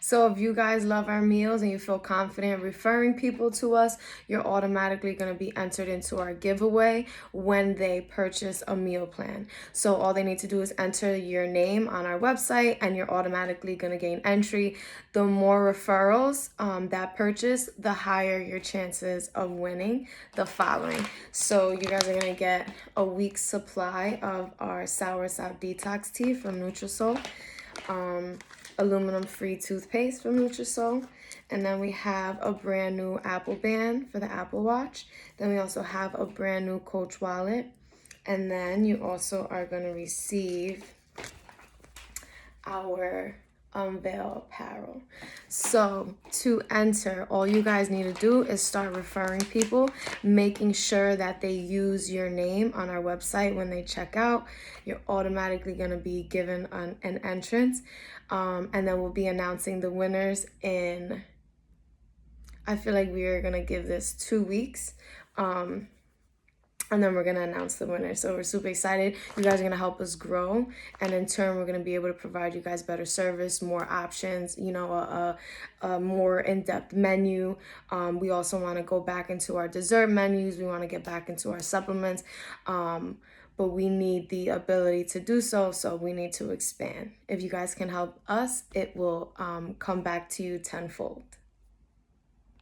So if you guys love our meals and you feel confident referring people to us, you're automatically going to be entered into our giveaway when they purchase a meal plan. So all they need to do is enter your name on our website and you're automatically going to gain entry. The more referrals that purchase, the higher your chances of winning the following. So you guys are going to get a week's supply of our Sour Sop Detox Tea from Nutrisol. Aluminum-free toothpaste from Nutrisol. And then we have a brand new Apple Band for the Apple Watch. Then we also have a brand new Coach wallet. And then you also are going to receive our Unveil apparel. So to enter, all you guys need to do is start referring people, making sure that they use your name on our website when they check out. You're automatically going to be given an entrance. And then we'll be announcing the winners in, I feel like we are going to give this 2 weeks. And then we're going to announce the winner. So we're super excited. You guys are going to help us grow. And in turn, we're going to be able to provide you guys better service, more options, a more in-depth menu. We also want to go back into our dessert menus. We want to get back into our supplements. But we need the ability to do so. So we need to expand. If you guys can help us, it will come back to you tenfold.